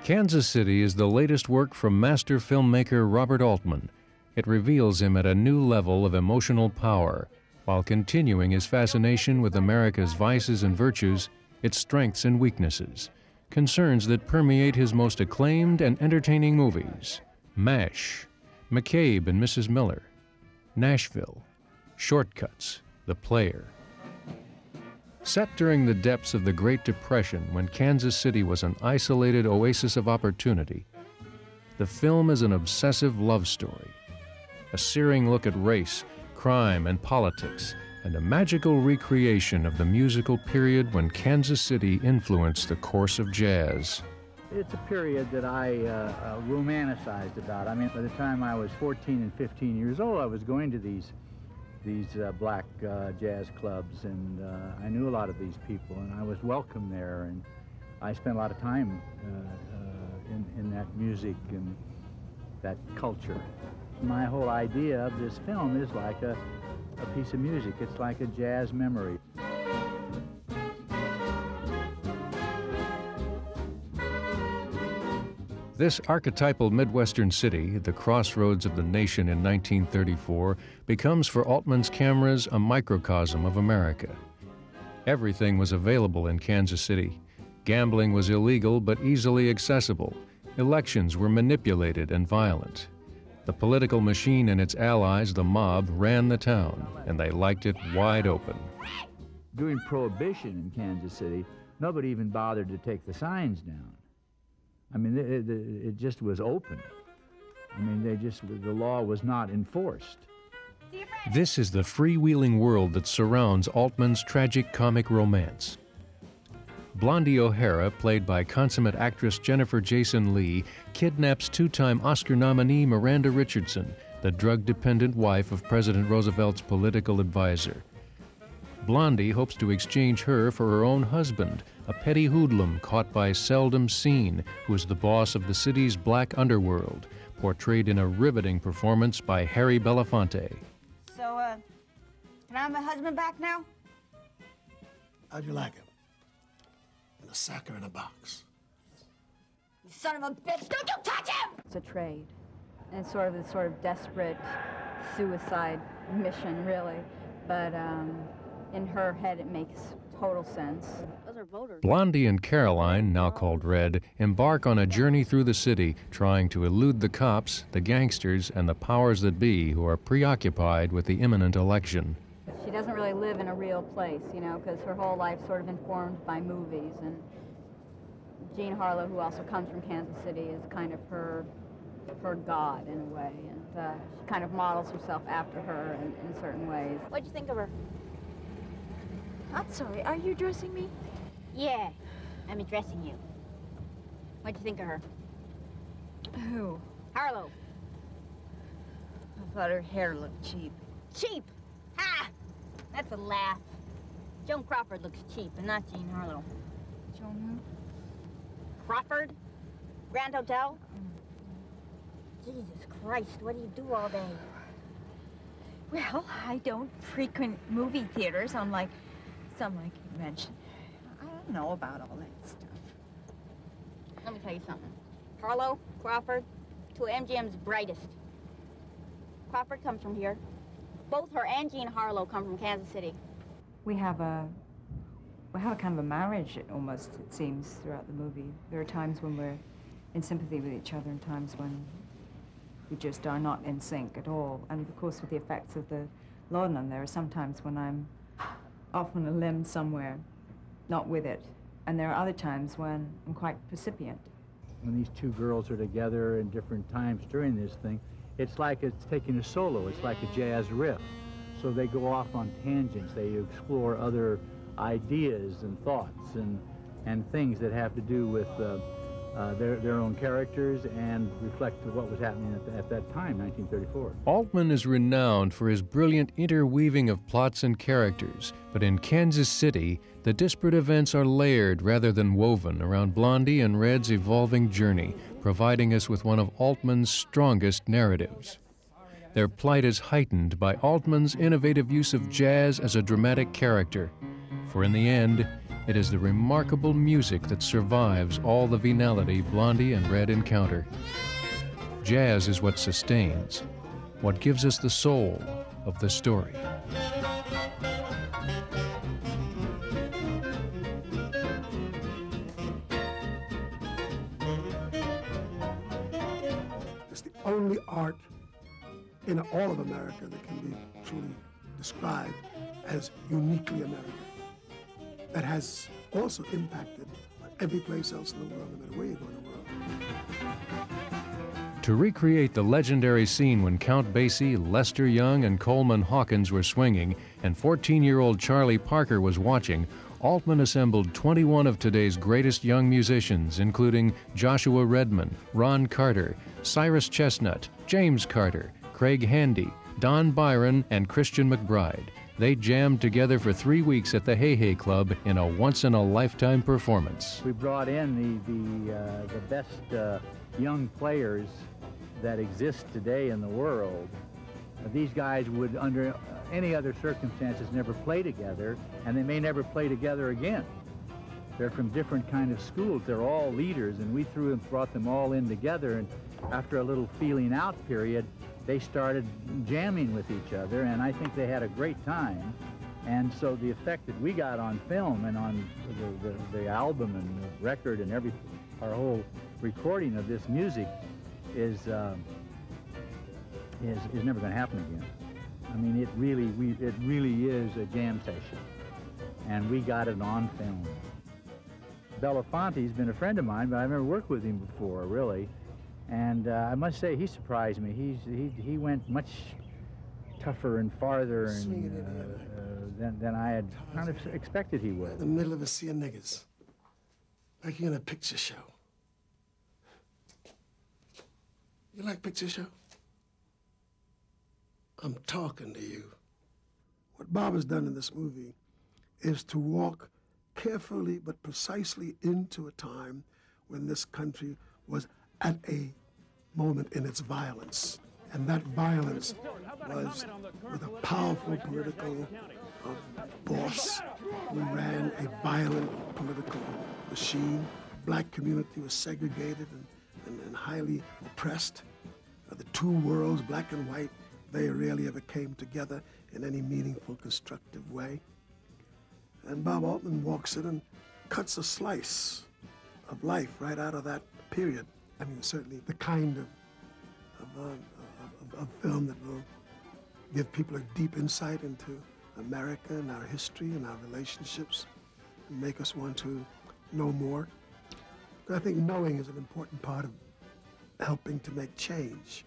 Kansas City is the latest work from master filmmaker Robert Altman. It reveals him at a new level of emotional power, while continuing his fascination with America's vices and virtues, its strengths and weaknesses, concerns that permeate his most acclaimed and entertaining movies: MASH, McCabe and Mrs. Miller, Nashville, Shortcuts, The Player. Set during the depths of the Great Depression, when Kansas City was an isolated oasis of opportunity, the film is an obsessive love story, a searing look at race, crime, and politics, and a magical recreation of the musical period when Kansas City influenced the course of jazz. It's a period that I romanticized about. I mean, by the time I was 14 and 15 years old, I was going to these black jazz clubs, and I knew a lot of these people, and I was welcome there, and I spent a lot of time in that music and that culture. My whole idea of this film is like a piece of music. It's like a jazz memory. This archetypal Midwestern city, the crossroads of the nation in 1934, becomes for Altman's cameras a microcosm of America. Everything was available in Kansas City. Gambling was illegal but easily accessible. Elections were manipulated and violent. The political machine and its allies, the mob, ran the town, and they liked it wide open. During Prohibition in Kansas City, nobody even bothered to take the signs down. I mean, it just was open. I mean, the law was not enforced. This is the freewheeling world that surrounds Altman's tragic comic romance. Blondie O'Hara, played by consummate actress Jennifer Jason Leigh, kidnaps two-time Oscar nominee Miranda Richardson, the drug-dependent wife of President Roosevelt's political advisor. Blondie hopes to exchange her for her own husband, a petty hoodlum caught by Seldom Seen, who is the boss of the city's black underworld, portrayed in a riveting performance by Harry Belafonte. So, can I have my husband back now? How'd you like him? In a sack or in a box? You son of a bitch, don't you touch him! It's a trade, and it's sort of desperate suicide mission, really. But in her head, it makes total sense. Those are voters. Blondie and Caroline, now called Red, embark on a journey through the city, trying to elude the cops, the gangsters, and the powers that be who are preoccupied with the imminent election. She doesn't really live in a real place, you know, because her whole life's sort of informed by movies. And Jean Harlow, who also comes from Kansas City, is kind of her god in a way, and she kind of models herself after her in certain ways. What'd you think of her? I'm sorry, are you addressing me? Yeah, I'm addressing you. What'd you think of her? Who? Harlow. I thought her hair looked cheap. Cheap? Ha! That's a laugh. Joan Crawford looks cheap, and not Jean Harlow. Joan who? Crawford? Grand Hotel? Jesus Christ, what do you do all day? Well, I don't frequent movie theaters, unlike some like you mentioned. I don't know about all that stuff. Let me tell you something. Harlow, Crawford, two of MGM's brightest. Crawford comes from here. Both her and Jean Harlow come from Kansas City. We have a kind of a marriage, almost, it seems, throughout the movie. There are times when we're in sympathy with each other and times when we just are not in sync at all. And of course, with the effects of the laudanum, there are some times when I'm off on a limb somewhere, not with it. And there are other times when I'm quite percipient. When these two girls are together in different times during this thing, it's like it's taking a solo. It's like a jazz riff. So they go off on tangents. They explore other ideas and thoughts and things that have to do with their own characters and reflect what was happening at that time, 1934. Altman is renowned for his brilliant interweaving of plots and characters, but in Kansas City, the disparate events are layered rather than woven around Blondie and Red's evolving journey, providing us with one of Altman's strongest narratives. Their plight is heightened by Altman's innovative use of jazz as a dramatic character, for in the end, It is the remarkable music that survives all the venality Blondie and Red encounter. Jazz is what sustains, what gives us the soul of the story. It's the only art in all of America that can be truly described as uniquely American, that has also impacted every place else in the world, no matter where you go in the world. To recreate the legendary scene when Count Basie, Lester Young, and Coleman Hawkins were swinging, and 14-year-old Charlie Parker was watching, Altman assembled 21 of today's greatest young musicians, including Joshua Redman, Ron Carter, Cyrus Chestnut, James Carter, Craig Handy, Don Byron, and Christian McBride. They jammed together for 3 weeks at the Hey Hey Club in a once-in-a-lifetime performance. We brought in the best young players that exist today in the world. These guys would, under any other circumstances, never play together, and they may never play together again. They're from different kind of schools. They're all leaders, and we brought them all in together, and after a little feeling out period, they started jamming with each other, and I think they had a great time. And so the effect that we got on film and on the album and the record and our whole recording of this music is never going to happen again. I mean, it really is a jam session, and we got it on film. Belafonte's been a friend of mine, but I've never worked with him before, really. And I must say, he surprised me. He went much tougher and farther than I had kind of expected he would. In the middle of a sea of niggas, like you're in a picture show. You like picture show? I'm talking to you. What Bob has done in this movie is to walk carefully but precisely into a time when this country was at a moment in its violence. And that violence was with a powerful political boss who ran a violent political machine. Black community was segregated and highly oppressed. The two worlds, black and white, they rarely ever came together in any meaningful, constructive way. And Bob Altman walks in and cuts a slice of life right out of that period. I mean, certainly the kind of film that will give people a deep insight into America and our history and our relationships and make us want to know more. But I think knowing is an important part of helping to make change.